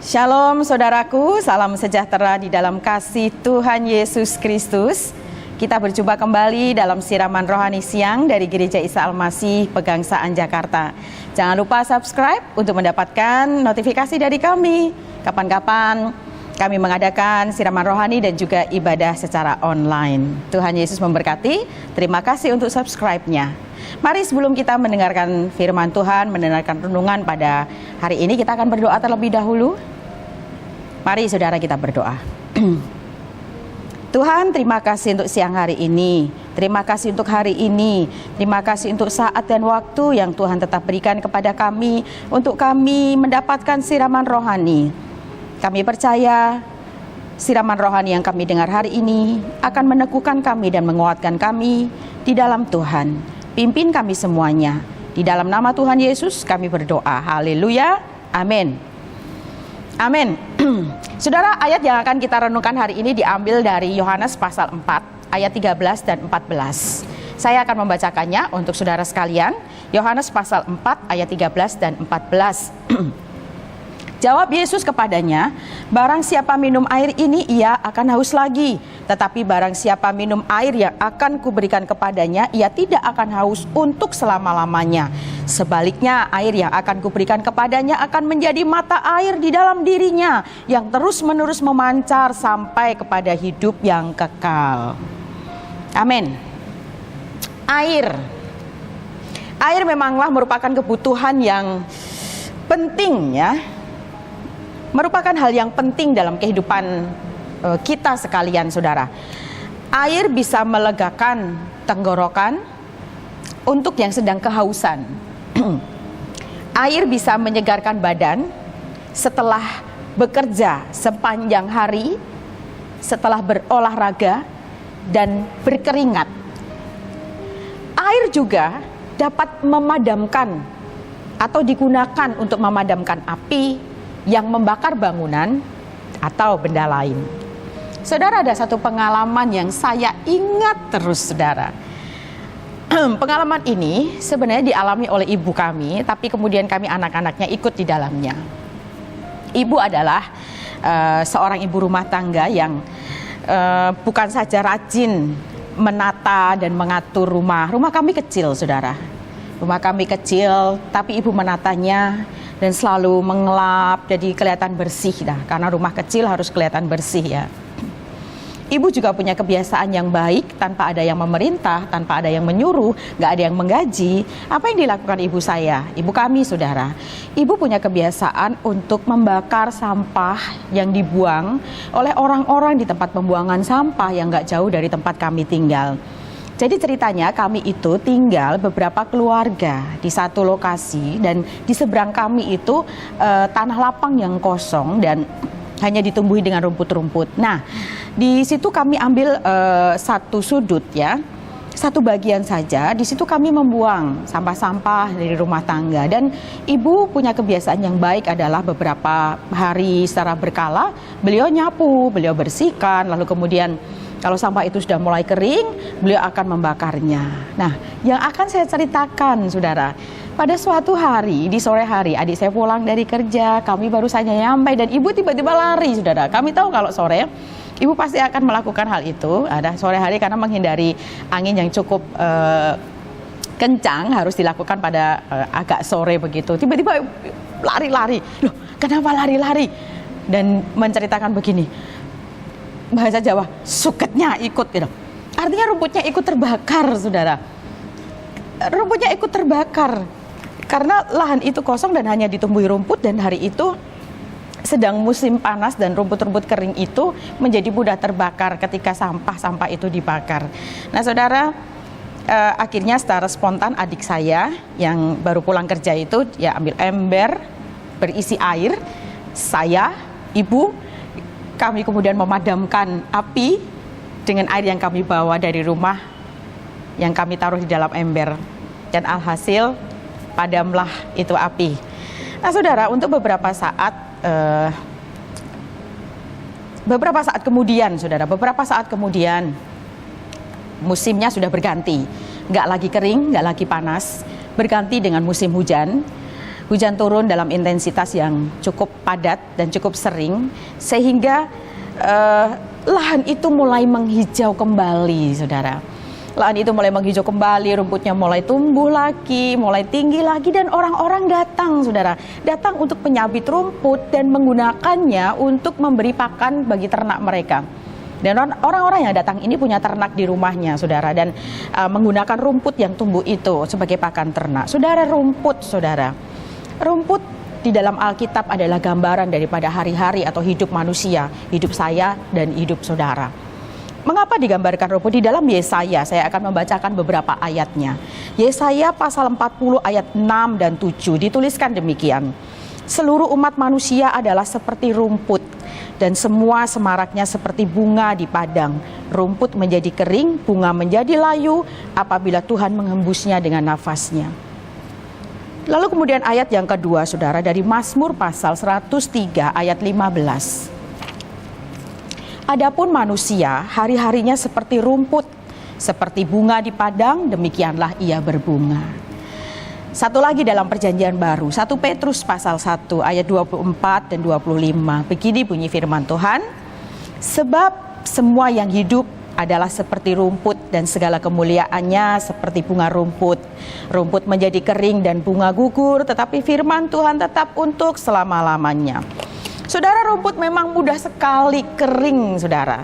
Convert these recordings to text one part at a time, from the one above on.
Shalom saudaraku, salam sejahtera di dalam kasih Tuhan Yesus Kristus. Kita berjumpa kembali dalam siraman rohani siang dari Gereja Isa Al-Masih Pegangsaan Jakarta. Jangan lupa subscribe untuk mendapatkan notifikasi dari kami. Kapan-kapan kami mengadakan siraman rohani dan juga ibadah secara online. Tuhan Yesus memberkati. Terima kasih untuk subscribe-nya. Mari sebelum kita mendengarkan firman Tuhan, mendengarkan renungan pada hari ini, kita akan berdoa terlebih dahulu. Mari saudara kita berdoa. Tuhan, terima kasih untuk siang hari ini. Terima kasih untuk hari ini. Terima kasih untuk saat dan waktu yang Tuhan tetap berikan kepada kami untuk kami mendapatkan siraman rohani. Kami percaya siraman rohani yang kami dengar hari ini akan meneguhkan kami dan menguatkan kami di dalam Tuhan. Pimpin kami semuanya. Di dalam nama Tuhan Yesus kami berdoa. Haleluya. Amin. Amin. Saudara, ayat yang akan kita renungkan hari ini diambil dari Yohanes pasal 4, ayat 13 dan 14. Saya akan membacakannya untuk saudara sekalian. Yohanes pasal 4, ayat 13 dan 14. Jawab Yesus kepadanya, barang siapa minum air ini ia akan haus lagi. Tetapi barang siapa minum air yang akan kuberikan kepadanya, ia tidak akan haus untuk selama-lamanya. Sebaliknya air yang akan kuberikan kepadanya akan menjadi mata air di dalam dirinya, yang terus-menerus memancar sampai kepada hidup yang kekal. Amin. Air memanglah merupakan kebutuhan yang penting ya. Merupakan hal yang penting dalam kehidupan kita sekalian, saudara. Air bisa melegakan tenggorokan untuk yang sedang kehausan. Air bisa menyegarkan badan setelah bekerja sepanjang hari, setelah berolahraga dan berkeringat. Air juga dapat memadamkan atau digunakan untuk memadamkan api yang membakar bangunan atau benda lain. Saudara, ada satu pengalaman yang saya ingat terus, saudara. Pengalaman ini sebenarnya dialami oleh ibu kami, tapi kemudian kami anak-anaknya ikut di dalamnya. Ibu adalah seorang ibu rumah tangga yang bukan saja rajin menata dan mengatur rumah. Rumah kami kecil, saudara. Rumah kami kecil, tapi ibu menatanya dan selalu mengelap, jadi kelihatan bersih dah. Karena rumah kecil harus kelihatan bersih ya. Ibu juga punya kebiasaan yang baik, tanpa ada yang memerintah, tanpa ada yang menyuruh, nggak ada yang menggaji. Apa yang dilakukan ibu saya, ibu kami, saudara? Ibu punya kebiasaan untuk membakar sampah yang dibuang oleh orang-orang di tempat pembuangan sampah yang nggak jauh dari tempat kami tinggal. Jadi ceritanya kami itu tinggal beberapa keluarga di satu lokasi, dan di seberang kami itu tanah lapang yang kosong dan hanya ditumbuhi dengan rumput-rumput. Nah, di situ kami ambil satu sudut ya, satu bagian saja. Di situ kami membuang sampah-sampah dari rumah tangga, dan ibu punya kebiasaan yang baik adalah beberapa hari secara berkala beliau nyapu, beliau bersihkan, lalu kemudian kalau sampah itu sudah mulai kering, beliau akan membakarnya. Nah, yang akan saya ceritakan, saudara, pada suatu hari, di sore hari, adik saya pulang dari kerja, kami baru saja nyampe, dan ibu tiba-tiba lari, saudara. Kami tahu kalau sore, ibu pasti akan melakukan hal itu, ada sore hari, karena menghindari angin yang cukup kencang, harus dilakukan pada agak sore begitu. Tiba-tiba lari-lari, loh kenapa lari-lari? Dan menceritakan begini, bahasa Jawa, suketnya ikut gitu. Artinya rumputnya ikut terbakar, saudara. Rumputnya ikut terbakar karena lahan itu kosong dan hanya ditumbuhi rumput, dan hari itu sedang musim panas dan rumput-rumput kering itu menjadi mudah terbakar ketika sampah-sampah itu dibakar. Nah, saudara, akhirnya secara spontan adik saya yang baru pulang kerja itu ya ambil ember berisi air, saya, ibu, kami kemudian memadamkan api dengan air yang kami bawa dari rumah yang kami taruh di dalam ember. Dan alhasil padamlah itu api. Nah, saudara, untuk beberapa saat kemudian musimnya sudah berganti. Nggak lagi kering, nggak lagi panas, berganti dengan musim hujan. Hujan turun dalam intensitas yang cukup padat dan cukup sering, sehingga lahan itu mulai menghijau kembali, saudara. Lahan itu mulai menghijau kembali, rumputnya mulai tumbuh lagi, mulai tinggi lagi, dan orang-orang datang, saudara. Datang untuk menyabit rumput dan menggunakannya untuk memberi pakan bagi ternak mereka. Dan orang-orang yang datang ini punya ternak di rumahnya, saudara, dan menggunakan rumput yang tumbuh itu sebagai pakan ternak. Saudara, rumput, saudara. Rumput di dalam Alkitab adalah gambaran daripada hari-hari atau hidup manusia, hidup saya dan hidup saudara. Mengapa digambarkan rumput? Di dalam Yesaya, saya akan membacakan beberapa ayatnya. Yesaya pasal 40 ayat 6 dan 7 dituliskan demikian. Seluruh umat manusia adalah seperti rumput, dan semua semaraknya seperti bunga di padang. Rumput menjadi kering, bunga menjadi layu apabila Tuhan menghembusnya dengan nafasnya. Lalu kemudian ayat yang kedua, saudara, dari Mazmur pasal 103 ayat 15. Adapun manusia, hari-harinya seperti rumput, seperti bunga di padang, demikianlah ia berbunga. Satu lagi dalam perjanjian baru, 1 Petrus pasal 1 ayat 24 dan 25. Begini bunyi firman Tuhan, sebab semua yang hidup adalah seperti rumput dan segala kemuliaannya seperti bunga rumput. Rumput menjadi kering dan bunga gugur, tetapi firman Tuhan tetap untuk selama-lamanya. Saudara, rumput memang mudah sekali kering, saudara.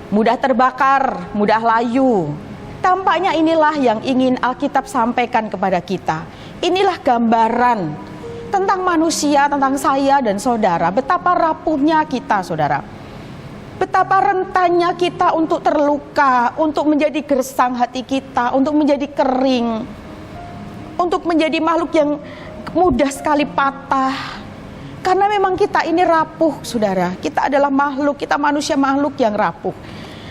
Mudah terbakar, mudah layu. Tampaknya inilah yang ingin Alkitab sampaikan kepada kita. Inilah gambaran tentang manusia, tentang saya dan saudara. Betapa rapuhnya kita, saudara. Betapa rentannya kita untuk terluka, untuk menjadi gersang hati kita, untuk menjadi kering, untuk menjadi makhluk yang mudah sekali patah. Karena memang kita ini rapuh, saudara. Kita adalah makhluk, kita manusia makhluk yang rapuh.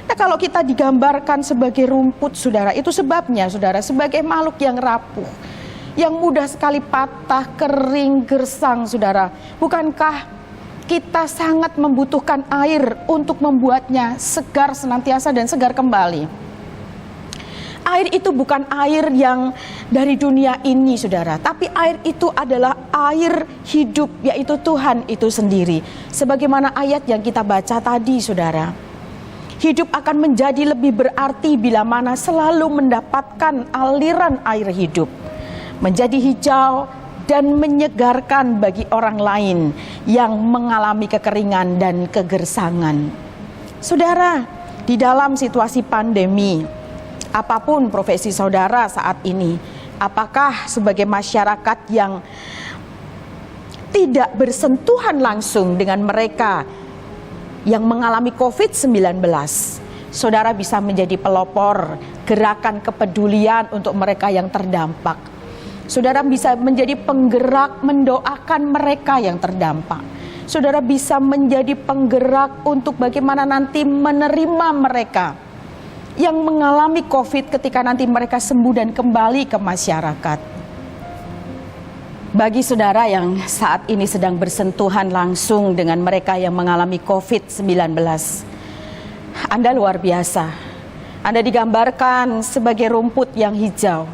Nah, kalau kita digambarkan sebagai rumput, saudara, itu sebabnya, saudara, sebagai makhluk yang rapuh, yang mudah sekali patah, kering, gersang, saudara. Bukankah kita sangat membutuhkan air untuk membuatnya segar senantiasa dan segar kembali? Air itu bukan air yang dari dunia ini, saudara, tapi air itu adalah air hidup, yaitu Tuhan itu sendiri. Sebagaimana ayat yang kita baca tadi, saudara. Hidup akan menjadi lebih berarti bila mana selalu mendapatkan aliran air hidup. Menjadi hijau dan menyegarkan bagi orang lain yang mengalami kekeringan dan kegersangan. Saudara, di dalam situasi pandemi, apapun profesi saudara saat ini, apakah sebagai masyarakat yang tidak bersentuhan langsung dengan mereka yang mengalami COVID-19, saudara bisa menjadi pelopor gerakan kepedulian untuk mereka yang terdampak. Saudara bisa menjadi penggerak mendoakan mereka yang terdampak. Saudara bisa menjadi penggerak untuk bagaimana nanti menerima mereka yang mengalami COVID ketika nanti mereka sembuh dan kembali ke masyarakat. Bagi saudara yang saat ini sedang bersentuhan langsung dengan mereka yang mengalami COVID-19, Anda luar biasa. Anda digambarkan sebagai rumput yang hijau.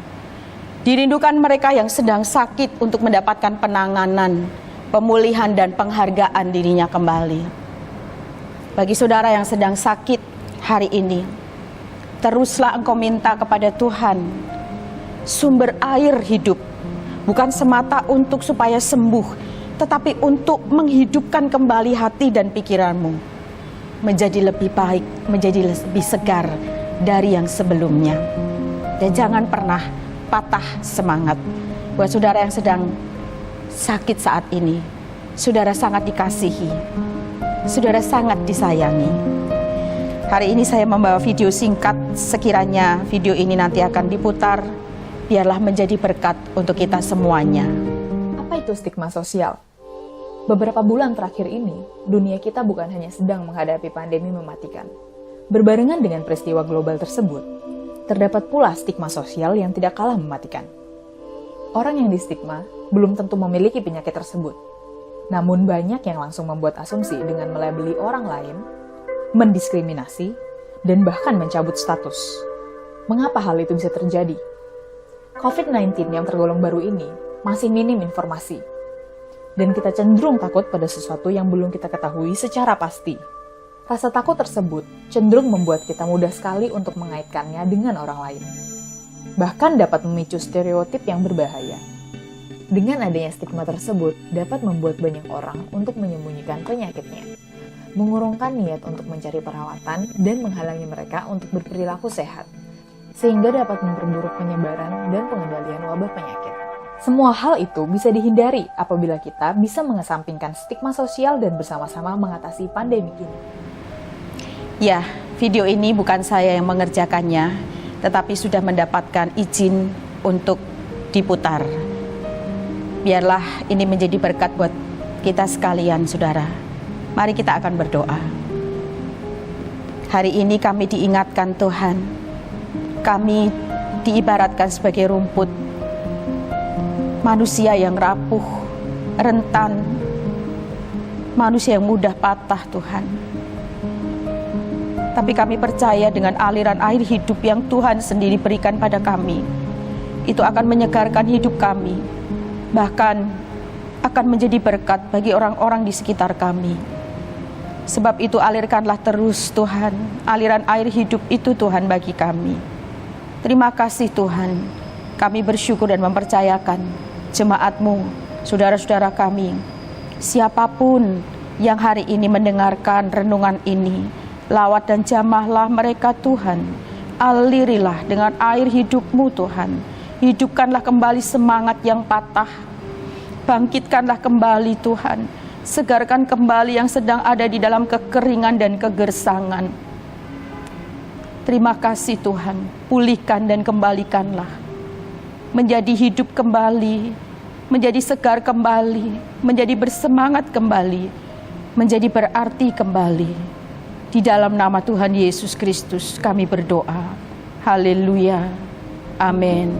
Dirindukan mereka yang sedang sakit untuk mendapatkan penanganan, pemulihan dan penghargaan dirinya kembali. Bagi saudara yang sedang sakit hari ini, teruslah engkau minta kepada Tuhan sumber air hidup, bukan semata untuk supaya sembuh, tetapi untuk menghidupkan kembali hati dan pikiranmu menjadi lebih baik, menjadi lebih segar dari yang sebelumnya. Dan jangan pernah patah semangat. Buat saudara yang sedang sakit saat ini, saudara sangat dikasihi, saudara sangat disayangi. Hari ini saya membawa video singkat, sekiranya video ini nanti akan diputar, biarlah menjadi berkat untuk kita semuanya. Apa itu stigma sosial? Beberapa bulan terakhir ini, dunia kita bukan hanya sedang menghadapi pandemi mematikan. Berbarengan dengan peristiwa global tersebut, terdapat pula stigma sosial yang tidak kalah mematikan. Orang yang distigma belum tentu memiliki penyakit tersebut. Namun banyak yang langsung membuat asumsi dengan melabeli orang lain, mendiskriminasi, dan bahkan mencabut status. Mengapa hal itu bisa terjadi? COVID-19 yang tergolong baru ini masih minim informasi dan kita cenderung takut pada sesuatu yang belum kita ketahui secara pasti. Rasa takut tersebut cenderung membuat kita mudah sekali untuk mengaitkannya dengan orang lain. Bahkan dapat memicu stereotip yang berbahaya. Dengan adanya stigma tersebut dapat membuat banyak orang untuk menyembunyikan penyakitnya, mengurungkan niat untuk mencari perawatan dan menghalangi mereka untuk berperilaku sehat, sehingga dapat memperburuk penyebaran dan pengendalian wabah penyakit. Semua hal itu bisa dihindari apabila kita bisa mengesampingkan stigma sosial dan bersama-sama mengatasi pandemi ini. Ya, video ini bukan saya yang mengerjakannya, tetapi sudah mendapatkan izin untuk diputar. Biarlah ini menjadi berkat buat kita sekalian, saudara. Mari kita akan berdoa. Hari ini kami diingatkan Tuhan, kami diibaratkan sebagai rumput, manusia yang rapuh, rentan, manusia yang mudah patah Tuhan. Tapi kami percaya dengan aliran air hidup yang Tuhan sendiri berikan pada kami, itu akan menyegarkan hidup kami, bahkan akan menjadi berkat bagi orang-orang di sekitar kami. Sebab itu alirkanlah terus Tuhan, aliran air hidup itu Tuhan bagi kami. Terima kasih Tuhan, kami bersyukur dan mempercayakan jemaat-Mu, saudara-saudara kami, siapapun yang hari ini mendengarkan renungan ini, lawat dan jamahlah mereka Tuhan, alirilah dengan air hidup-Mu Tuhan, hidupkanlah kembali semangat yang patah, bangkitkanlah kembali Tuhan, segarkan kembali yang sedang ada di dalam kekeringan dan kegersangan. Terima kasih Tuhan, pulihkan dan kembalikanlah, menjadi hidup kembali, menjadi segar kembali, menjadi bersemangat kembali, menjadi berarti kembali. Di dalam nama Tuhan Yesus Kristus kami berdoa. Haleluya. Amin.